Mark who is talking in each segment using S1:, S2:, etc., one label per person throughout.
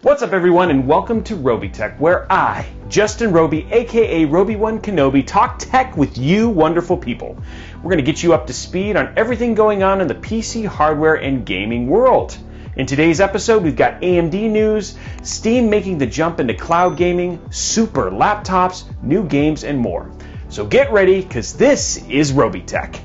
S1: What's up everyone and welcome to ROBEYTECH, where I, Justin Robey, aka Robey1 Kenobi, talk tech with you wonderful people. We're going to get you up to speed on everything going on in the PC hardware and gaming world. In today's episode, we've got AMD news, Steam making the jump into cloud gaming, super laptops, new games, and more. So get ready, because this is ROBEYTECH.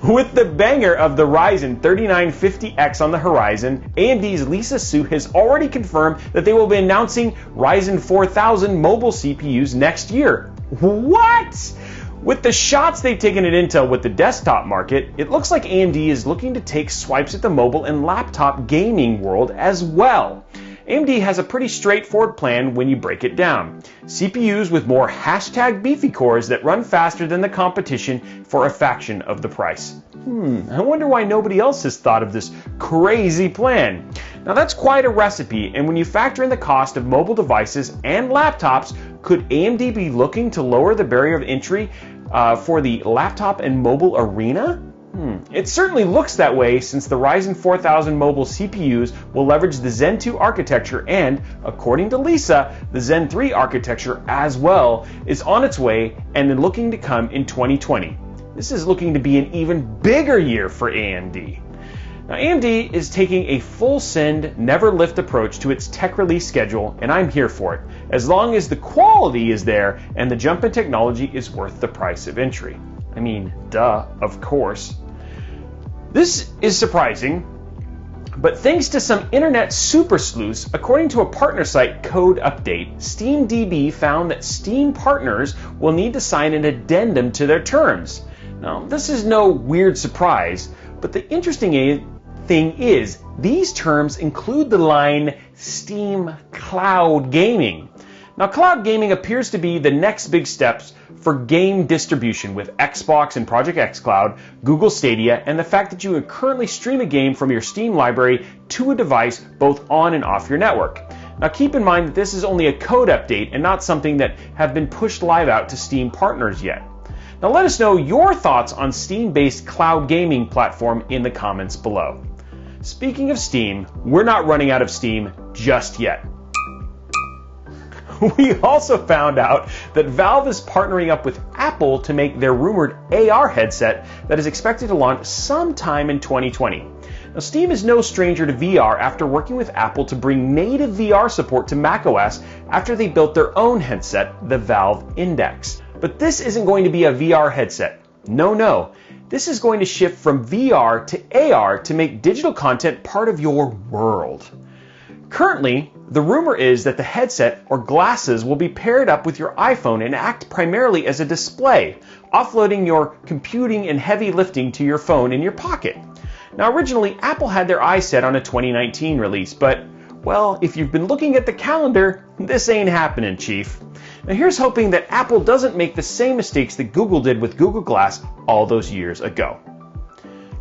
S1: With the banger of the Ryzen 3950X on the horizon, AMD's Lisa Su has already confirmed that they will be announcing Ryzen 4000 mobile CPUs next year. What? With the shots they've taken at Intel with the desktop market, it looks like AMD is looking to take swipes at the mobile and laptop gaming world as well. AMD has a pretty straightforward plan when you break it down. CPUs with more #beefy cores that run faster than the competition for a fraction of the price. I wonder why nobody else has thought of this crazy plan. Now that's quite a recipe, and when you factor in the cost of mobile devices and laptops, could AMD be looking to lower the barrier of entry for the laptop and mobile arena? It certainly looks that way, since the Ryzen 4000 mobile CPUs will leverage the Zen 2 architecture and, according to Lisa, the Zen 3 architecture as well is on its way and then looking to come in 2020. This is looking to be an even bigger year for AMD. Now AMD is taking a full send, never lift approach to its tech release schedule, and I'm here for it, as long as the quality is there and the jump in technology is worth the price of entry. I mean, duh, of course. This is surprising, but thanks to some internet super sleuths, according to a partner site Code Update, SteamDB found that Steam partners will need to sign an addendum to their terms. Now, this is no weird surprise, but the interesting thing is these terms include the line Steam Cloud Gaming. Now, cloud gaming appears to be the next big steps for game distribution with Xbox and Project xCloud, Google Stadia, and the fact that you can currently stream a game from your Steam library to a device both on and off your network. Now keep in mind that this is only a code update and not something that have been pushed live out to Steam partners yet. Now let us know your thoughts on Steam-based cloud gaming platform in the comments below. Speaking of Steam, we're not running out of steam just yet. We also found out that Valve is partnering up with Apple to make their rumored AR headset that is expected to launch sometime in 2020. Now, Steam is no stranger to VR after working with Apple to bring native VR support to macOS after they built their own headset, the Valve Index. But this isn't going to be a VR headset. No. This is going to shift from VR to AR to make digital content part of your world. Currently, the rumor is that the headset or glasses will be paired up with your iPhone and act primarily as a display, offloading your computing and heavy lifting to your phone in your pocket. Now originally, Apple had their eyes set on a 2019 release, but, well, if you've been looking at the calendar, this ain't happening, Chief. Now here's hoping that Apple doesn't make the same mistakes that Google did with Google Glass all those years ago.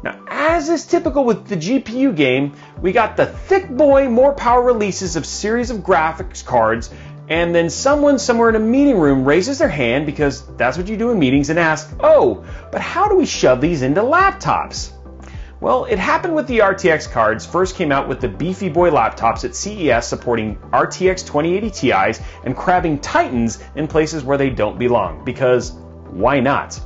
S1: Now, as is typical with the GPU game, we got the thick boy, more power releases of series of graphics cards, and then someone somewhere in a meeting room raises their hand, because that's what you do in meetings, and asks, oh, but how do we shove these into laptops? Well, it happened with the RTX cards first came out with the beefy boy laptops at CES supporting RTX 2080 Ti's and crabbing Titans in places where they don't belong, because why not?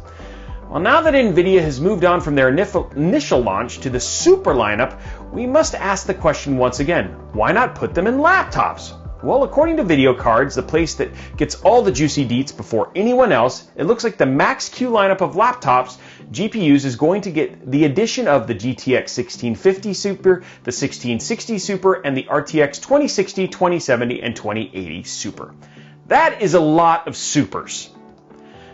S1: Well, now that Nvidia has moved on from their initial launch to the Super lineup, we must ask the question once again, why not put them in laptops? Well, according to Video Cards, the place that gets all the juicy deets before anyone else, it looks like the Max-Q lineup of laptops GPUs is going to get the addition of the GTX 1650 Super, the 1660 Super, and the RTX 2060, 2070, and 2080 Super. That is a lot of supers.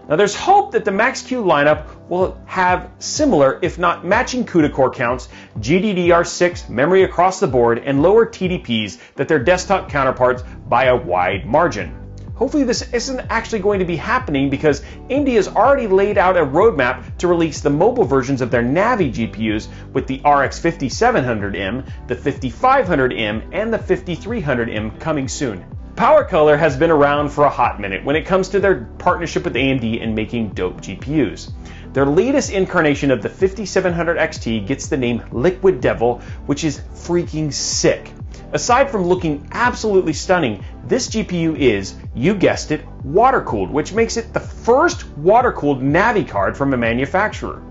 S1: Now there's hope that the Max-Q lineup will have similar, if not matching CUDA core counts, GDDR6 memory across the board, and lower TDPs than their desktop counterparts by a wide margin. Hopefully this isn't actually going to be happening, because AMD has already laid out a roadmap to release the mobile versions of their Navi GPUs with the RX 5700M, the 5500M, and the 5300M coming soon. PowerColor has been around for a hot minute when it comes to their partnership with AMD in making dope GPUs. Their latest incarnation of the 5700 XT gets the name Liquid Devil, which is freaking sick. Aside from looking absolutely stunning, this GPU is, you guessed it, water-cooled, which makes it the first water-cooled Navi card from a manufacturer.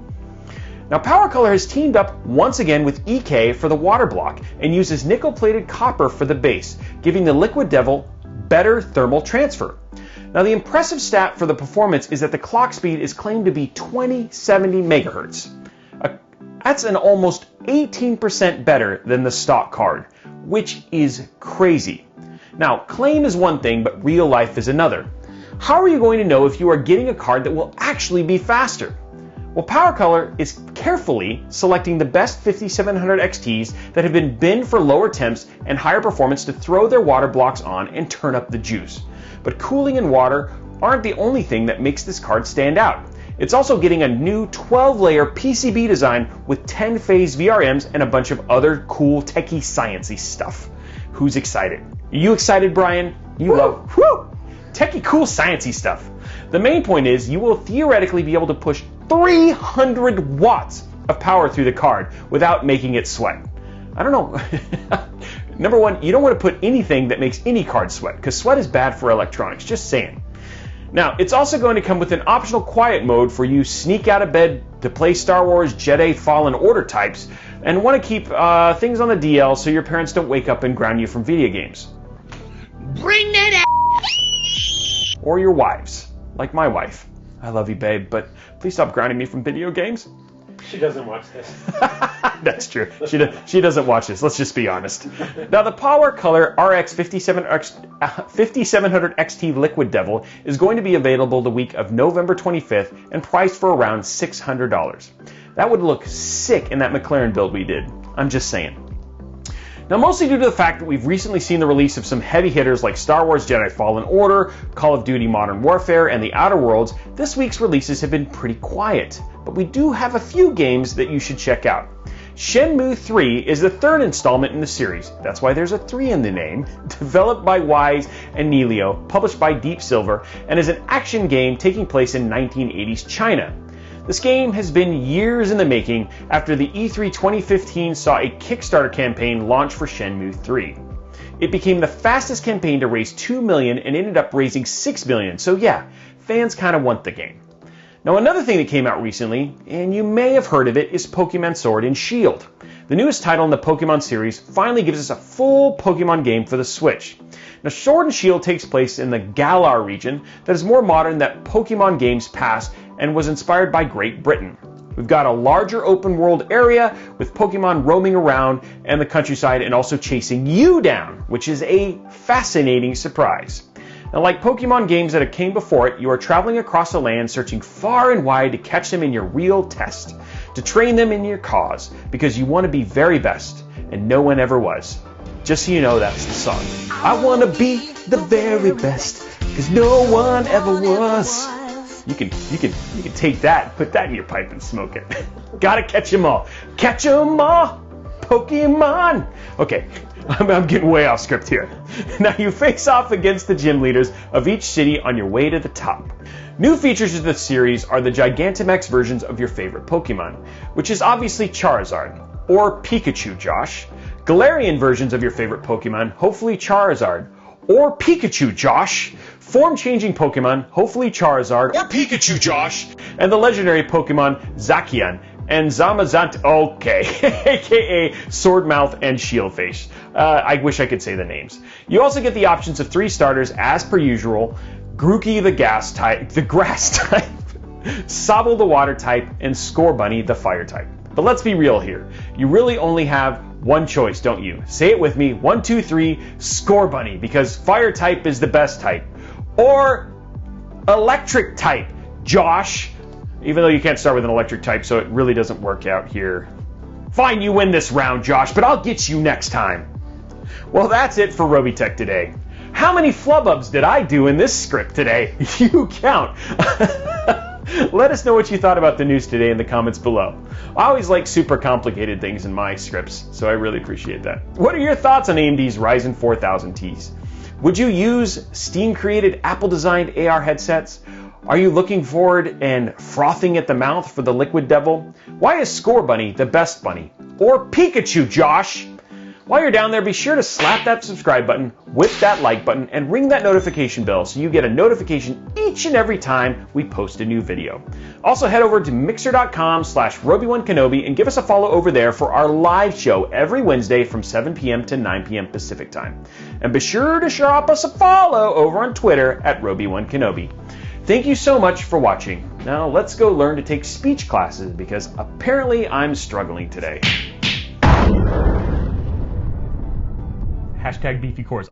S1: Now, PowerColor has teamed up once again with EK for the water block and uses nickel-plated copper for the base, giving the Liquid Devil better thermal transfer. Now, the impressive stat for the performance is that the clock speed is claimed to be 2070 megahertz. That's an almost 18% better than the stock card, which is crazy. Now, claim is one thing, but real life is another. How are you going to know if you are getting a card that will actually be faster? Well, PowerColor is carefully selecting the best 5700 XTs that have been binned for lower temps and higher performance to throw their water blocks on and turn up the juice. But cooling and water aren't the only thing that makes this card stand out. It's also getting a new 12-layer PCB design with 10-phase VRMs and a bunch of other cool techie sciencey stuff. Who's excited? Are you excited, Brian? You love techie cool sciencey stuff. The main point is you will theoretically be able to push 300 watts of power through the card without making it sweat. I don't know. Number one, you don't want to put anything that makes any card sweat, because sweat is bad for electronics, just saying. Now, it's also going to come with an optional quiet mode for you sneak out of bed to play Star Wars Jedi Fallen Order types and want to keep things on the DL so your parents don't wake up and ground you from video games.
S2: Bring that
S1: Or your wives, like my wife. I love you, babe, but please stop grounding me from video games.
S3: She doesn't watch this.
S1: That's true. She doesn't watch this. Let's just be honest. Now, the PowerColor RX 5700 XT Liquid Devil is going to be available the week of November 25th and priced for around $600. That would look sick in that McLaren build we did. I'm just saying. Now, mostly due to the fact that we've recently seen the release of some heavy hitters like Star Wars Jedi Fallen Order, Call of Duty Modern Warfare, and The Outer Worlds, this week's releases have been pretty quiet. But we do have a few games that you should check out. SHENMUE 3 is the third installment in the series. That's why there's a 3 in the name. Developed by Wise and Nelio, published by Deep Silver, and is an action game taking place in 1980s China. This game has been years in the making after the E3 2015 saw a Kickstarter campaign launch for SHENMUE 3. It became the fastest campaign to raise $2 million and ended up raising $6 million, so yeah, fans kind of want the game. Now, another thing that came out recently, and you may have heard of it, is Pokemon Sword and Shield. The newest title in the Pokemon series finally gives us a full Pokemon game for the Switch. Now, Sword and Shield takes place in the Galar region that is more modern than Pokemon games past and was inspired by Great Britain. We've got a larger open world area with Pokemon roaming around and the countryside and also chasing you down, which is a fascinating surprise. Now, like Pokemon games that have came before it, you are traveling across the land searching far and wide to catch them in your real test, to train them in your cause, because you want to be very best, and no one ever was. Just so you know, that's the song. I want to be the very best, because no one ever was. You can take that, put that in your pipe and smoke it. Gotta catch 'em all. Catch 'em all, Pokemon. Okay, I'm getting way off script here. Now you face off against the gym leaders of each city on your way to the top. New features of the series are the Gigantamax versions of your favorite Pokemon, which is obviously Charizard, or Pikachu, Josh. Galarian versions of your favorite Pokemon, hopefully Charizard, or Pikachu, Josh. Form-changing Pokemon, hopefully Charizard, or Pikachu, Josh. And the legendary Pokemon Zacian and Zamazant, okay, aka Swordmouth and Shieldface. I wish I could say the names. You also get the options of 3 starters as per usual: Grookey the grass type, Sobble the water type, and Scorbunny the fire type. But let's be real here. You really only have one choice, don't you? Say it with me. 1, 2, 3, Scorbunny, because fire type is the best type. Or electric type, Josh. Even though you can't start with an electric type, so it really doesn't work out here. Fine, you win this round, Josh, but I'll get you next time. Well, that's it for ROBEYTECH today. How many flububs did I do in this script today? You count. Let us know what you thought about the news today in the comments below. I always like super complicated things in my scripts, so I really appreciate that. What are your thoughts on AMD's Ryzen 4000 Ts? Would you use Steam-created, Apple-designed AR headsets? Are you looking forward and frothing at the mouth for the Liquid Devil? Why is Score Bunny the best bunny? Or Pikachu, Josh? While you're down there, be sure to slap that subscribe button, whip that like button, and ring that notification bell so you get a notification each and every time we post a new video. Also, head over to mixer.com/Robey1Kenobi and give us a follow over there for our live show every Wednesday from 7 p.m. to 9 p.m. Pacific time. And be sure to drop us a follow over on Twitter at Robey1Kenobi. Thank you so much for watching. Now let's go learn to take speech classes because apparently I'm struggling today.
S3: #BeefyCores.